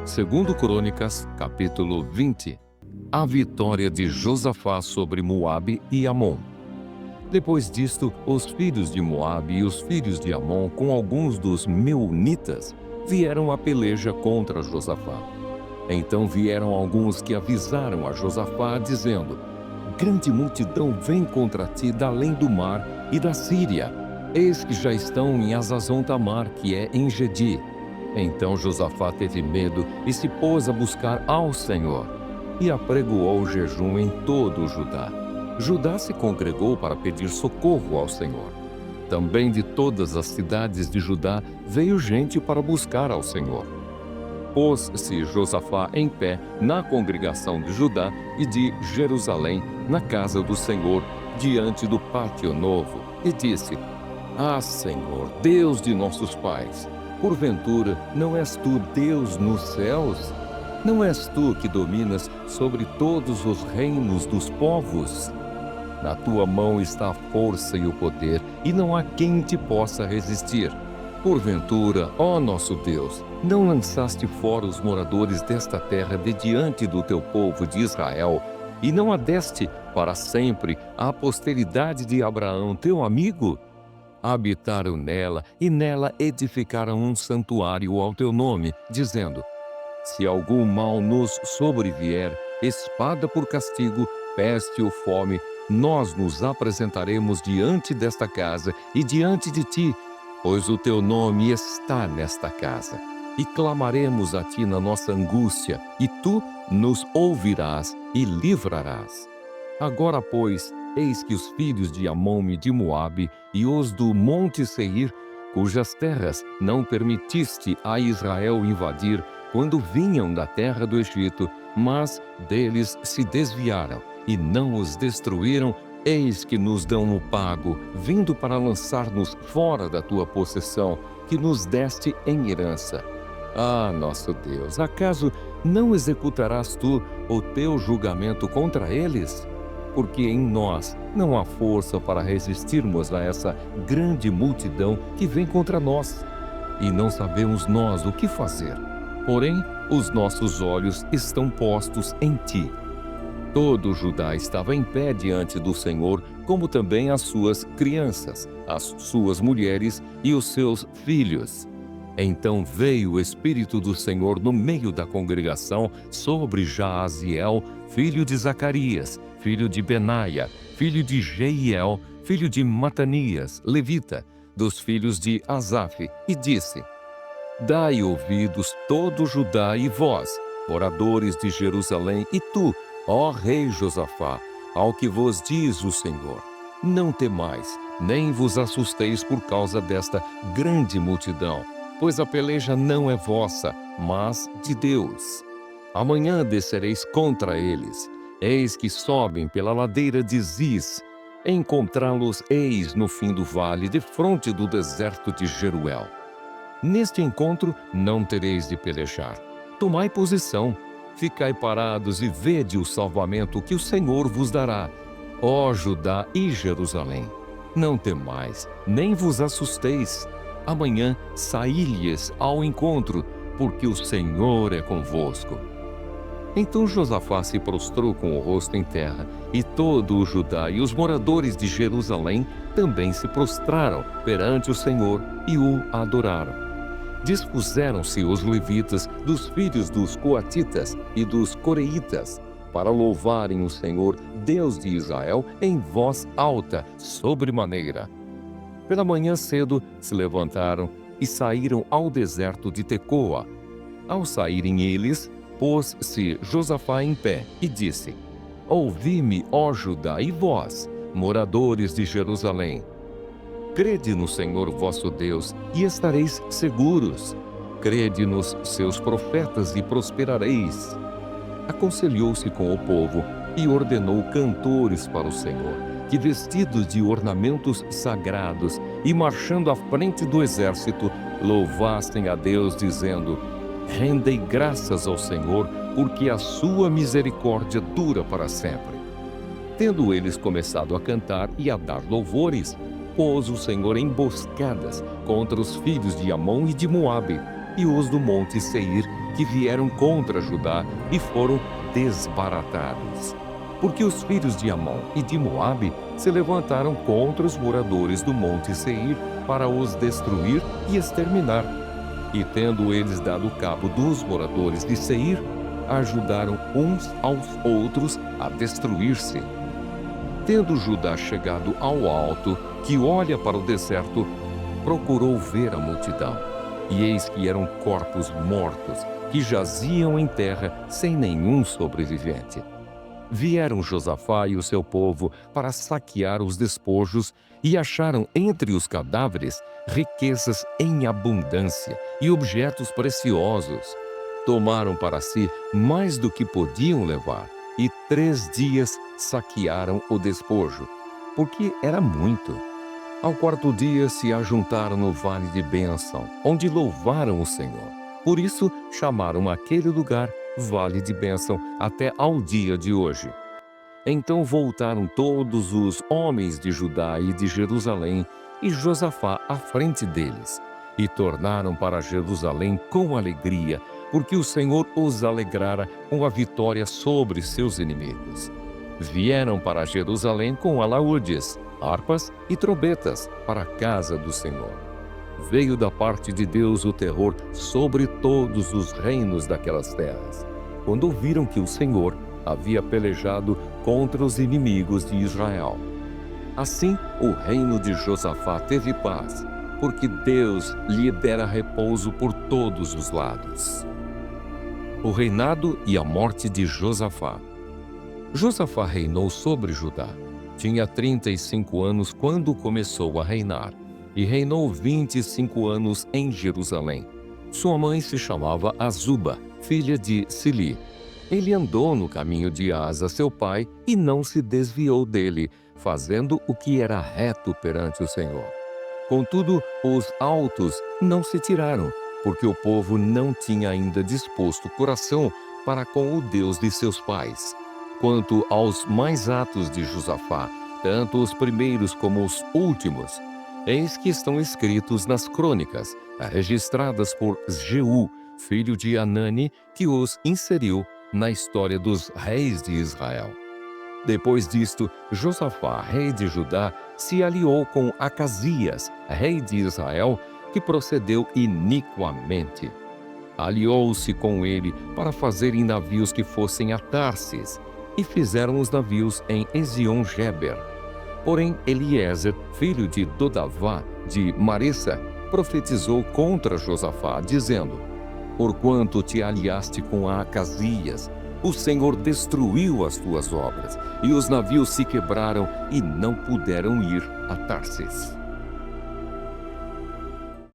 Segundo Crônicas, capítulo 20. A vitória de Josafá sobre Moabe e Amon. Depois disto, os filhos de Moabe e os filhos de Amon, com alguns dos meunitas, vieram à peleja contra Josafá. Então vieram alguns que avisaram a Josafá, dizendo: grande multidão vem contra ti da além do mar e da Síria. Eis que já estão em Hazazon Tamar, que é em Gedi. Então Josafá teve medo e se pôs a buscar ao Senhor, e apregoou jejum em todo o Judá. Judá se congregou para pedir socorro ao Senhor. Também de todas as cidades de Judá veio gente para buscar ao Senhor. Pôs-se Josafá em pé na congregação de Judá e de Jerusalém, na casa do Senhor, diante do pátio novo, e disse: Ah, Senhor, Deus de nossos pais, porventura não és tu Deus nos céus? Não és tu que dominas sobre todos os reinos dos povos? Na tua mão está a força e o poder, e não há quem te possa resistir. Porventura, ó nosso Deus, não lançaste fora os moradores desta terra de diante do teu povo de Israel, e não a deste para sempre à posteridade de Abraão, teu amigo? Habitaram nela, e nela edificaram um santuário ao teu nome, dizendo: se algum mal nos sobrevier, espada por castigo, peste ou fome, nós nos apresentaremos diante desta casa e diante de ti, pois o teu nome está nesta casa. E clamaremos a ti na nossa angústia, e tu nos ouvirás e livrarás. Agora, pois, eis que os filhos de Amon e de Moabe e os do monte Seir, cujas terras não permitiste a Israel invadir quando vinham da terra do Egito, mas deles se desviaram e não os destruíram, eis que nos dão o pago, vindo para lançar-nos fora da tua possessão, que nos deste em herança. Ah, nosso Deus, acaso não executarás tu o teu julgamento contra eles? Porque em nós não há força para resistirmos a essa grande multidão que vem contra nós, e não sabemos nós o que fazer. Porém, os nossos olhos estão postos em ti. Todo Judá estava em pé diante do Senhor, como também as suas crianças, as suas mulheres e os seus filhos. Então veio o Espírito do Senhor no meio da congregação sobre Jaaziel, filho de Zacarias, filho de Benaia, filho de Jeiel, filho de Matanias, levita, dos filhos de Asaf, e disse: dai ouvidos todo Judá e vós, moradores de Jerusalém, e tu, ó rei Josafá, ao que vos diz o Senhor: não temais, nem vos assusteis por causa desta grande multidão, pois a peleja não é vossa, mas de Deus. Amanhã descereis contra eles. Eis que sobem pela ladeira de Ziz. Encontrá-los eis no fim do vale, defronte do deserto de Jeruel. Neste encontro não tereis de pelejar. Tomai posição, ficai parados e vede o salvamento que o Senhor vos dará, ó Judá e Jerusalém. Não temais, nem vos assusteis. Amanhã saí-lhes ao encontro, porque o Senhor é convosco. Então Josafá se prostrou com o rosto em terra, e todo o Judá e os moradores de Jerusalém também se prostraram perante o Senhor e o adoraram. Dispuseram-se os levitas dos filhos dos coatitas e dos coreitas para louvarem o Senhor, Deus de Israel, em voz alta, sobremaneira. Pela manhã cedo se levantaram e saíram ao deserto de Tecoa. Ao saírem eles, pôs-se Josafá em pé e disse: ouvi-me, ó Judá, e vós, moradores de Jerusalém. Crede no Senhor vosso Deus e estareis seguros. Crede nos seus profetas e prosperareis. Aconselhou-se com o povo e ordenou cantores para o Senhor, que vestidos de ornamentos sagrados e marchando à frente do exército, louvassem a Deus, dizendo: rendei graças ao Senhor, porque a sua misericórdia dura para sempre. Tendo eles começado a cantar e a dar louvores, pôs o Senhor emboscadas contra os filhos de Amon e de Moabe, e os do monte Seir que vieram contra Judá e foram desbaratados. Porque os filhos de Amon e de Moabe se levantaram contra os moradores do monte Seir para os destruir e exterminar. E tendo eles dado cabo dos moradores de Seir, ajudaram uns aos outros a destruir-se. Tendo Judá chegado ao alto, que olha para o deserto, procurou ver a multidão. E eis que eram corpos mortos, que jaziam em terra sem nenhum sobrevivente. Vieram Josafá e o seu povo para saquear os despojos e acharam entre os cadáveres riquezas em abundância e objetos preciosos. Tomaram para si mais do que podiam levar e 3 dias saquearam o despojo, porque era muito. Ao 4º dia se ajuntaram no vale de Bênção, onde louvaram o Senhor. Por isso chamaram aquele lugar Vale de Bênção até ao dia de hoje. Então voltaram todos os homens de Judá e de Jerusalém, e Josafá à frente deles, e tornaram para Jerusalém com alegria, porque o Senhor os alegrara com a vitória sobre seus inimigos. Vieram para Jerusalém com alaúdes, harpas e trombetas para a casa do Senhor. Veio da parte de Deus o terror sobre todos os reinos daquelas terras, quando ouviram que o Senhor havia pelejado contra os inimigos de Israel. Assim, o reino de Josafá teve paz, porque Deus lhe dera repouso por todos os lados. O reinado e a morte de Josafá. Josafá reinou sobre Judá. Tinha 35 anos quando começou a reinar, e reinou 25 anos em Jerusalém. Sua mãe se chamava Azuba, filha de Sili. Ele andou no caminho de Asa, seu pai, e não se desviou dele, fazendo o que era reto perante o Senhor. Contudo, os altos não se tiraram, porque o povo não tinha ainda disposto o coração para com o Deus de seus pais. Quanto aos mais atos de Josafá, tanto os primeiros como os últimos, eis que estão escritos nas crônicas, registradas por Jeú, filho de Anani, que os inseriu na história dos reis de Israel. Depois disto, Josafá, rei de Judá, se aliou com Acasias, rei de Israel, que procedeu iniquamente. Aliou-se com ele para fazerem navios que fossem a Tarsis, e fizeram os navios em Ezion-Geber. Porém, Eliezer, filho de Dodavá, de Maressa, profetizou contra Josafá, dizendo: Porquanto te aliaste com Acasias, o Senhor destruiu as tuas obras, e os navios se quebraram e não puderam ir a Tarsis.